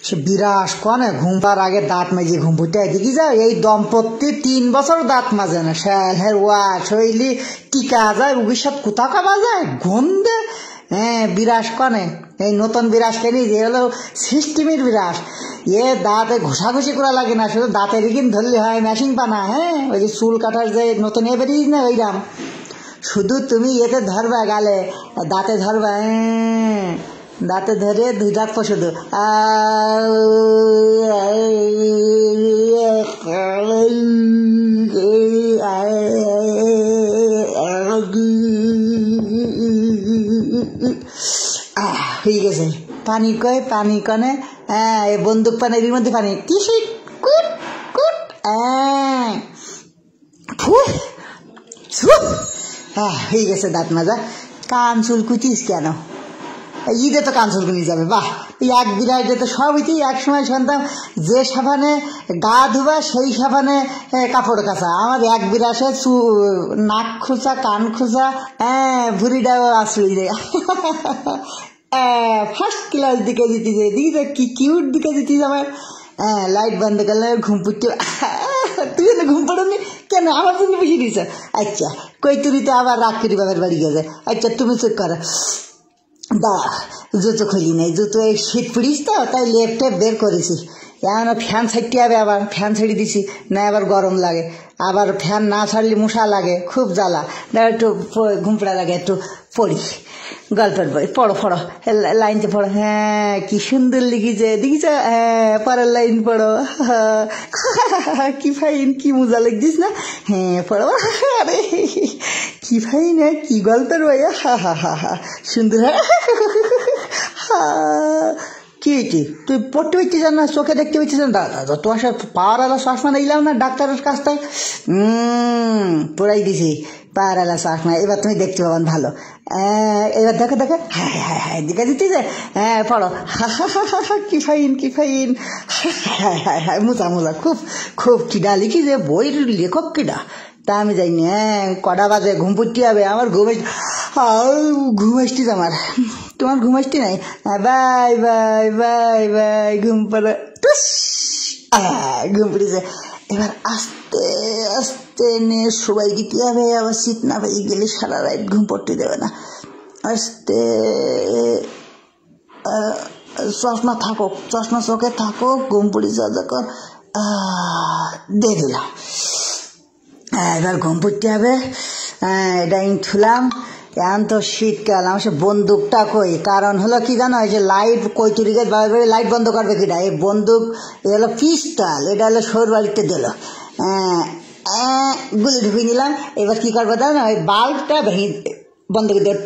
সে বিরাস কনে ঘুমবার আগে দাঁত মাজিয়ে ঘুম ফুটে দেখি যা এই দম্পতি 3 বছর দাঁত মাজে না শ্যালের ওয়া শৈলী টিকা যায় ভবিষ্যৎ কোথা কাবা যায় গন্ধে। হ্যাঁ বিরাস কনে এই নতুন বিরাস কেনি যে হলো সিস্টেমের বিরাস এ দাঁতে ঘষাঘষি করা লাগে না, শুধু দাঁতের কিন ধরলে হয় মেশিন পানা। হ্যাঁ ওই যে চুল কাটার যে নতুন এ বেরিয়েছ না ওইরাম, শুধু তুমি এতে ধরবা গালে দাঁতে ধরবা, দাঁতে ধরে 2 ডাকবো শুধু হয়ে গেছে। পানি কয় পানি কনে এই বন্দুক পানির মধ্যে পানি কিসি কুট কুট হয়ে গেছে দাঁত মাজা। কান চুলকুচিস কেন? ঈদে তো কান চুলকুনি যাবে। বাহ এক বিরাটে তো সব হইতেই এক সময় শুনতাম যে সাবানে গা ধোবা সেই সাবানে কাপড় কাচা। আমার এক বিরাসে নাক খোঁচা কান খোঁচা ভুড়িটাও আসলি রে। ফার্স্ট ক্লাস দিকে দিতে দিকে কি কিউট দিকে দিতিস আমার। লাইট বন্ধ করলে ঘুম পড়তে। তুই না ঘুম পড়নি কেন? আমার জন্য বেশি দিয়েছ। আচ্ছা কই তুই তো আবার রাগ করি বাবার বাড়ি গেছে। আচ্ছা তুমি চেক করো। দা জুতো খুলি নেই, জুতো এই শীত পড়িস তো তাই লেপটে বের করেছি। এখন ফ্যান ছাড়তে হবে, আবার ফ্যান ছেড়ে দিছি না আবার গরম লাগে, আবার ফ্যান না ছাড়লে মশা লাগে, খুব জ্বালা। একটু ঘুম পড়া লাগে, একটু পড়ি গল্পের বই। পড়ো পড়ো লাইনতে পড়ো। হ্যাঁ কি সুন্দর লিখেছে দেখিছ। হ্যাঁ পরের লাইন পড়ো। কি ফাইন কি মজা লিখছিস না। হ্যাঁ পড়ো। আরে কি ফাইন কি গল্পের বই। হা হা হা হা সুন্দর। কি তুই পড়তে পারছিস না, চোখে দেখতে পাচ্ছিস না? দাদা তোমার সাথে পাওয়ার আলা চশমা নিলাম না ডাক্তারের কাছ থেকে, পড়াই দিছি পাওয়ার আলা চশমা। এবার তুমি দেখতে পাবেন ভালো। এবার দেখো দেখো। হ্যাঁ হ্যাঁ হ্যাঁ দিকে দিতেছে। হ্যাঁ পড়ো। কি ফাইন কি ফাইন। হ্যাঁ হ্যাঁ হ্যাঁ মোজা মোজা খুব খুব কিডা লিখি যে বইয়ের লেখক কিডা তা আমি যাইনি। কটা বাজে ঘুম পড়তে হবে আমার। ঘুম আসছিস আমার, তোমার ঘুম আসছি নাই। বাই বাই বাই বাই ঘুম পড়া ঘুম পড়েছে। এবার আস্তে আস্তে নিয়ে সবাই দিতে হবে, আবার শীত না পেয়ে গেলে সারা রাত ঘুম পড়তে দেবে না। আস্তে চশমা থাকুক, চশমা চোখে থাকুক, ঘুম পড়েছে যখন দিয়ে দিলাম। এবার ঘুম পড়তে হবে। এটা ছুলাম। এখন তো শীতকাল, আমার সে বন্দুকটা কই, কারণ হলো কি জানো এই যে লাইট কই চুরি গেছে লাইট বন্ধ করবে কিনা, এই বন্দুক এ হলো পিস্টল, এটা হলো সৌর বাড়িতে দিল। গুলি ঢুকিয়ে নিলাম। এবার কি করবো জানো, ওই বাল্বটা ভেঙে বন্ধ করে দেবো।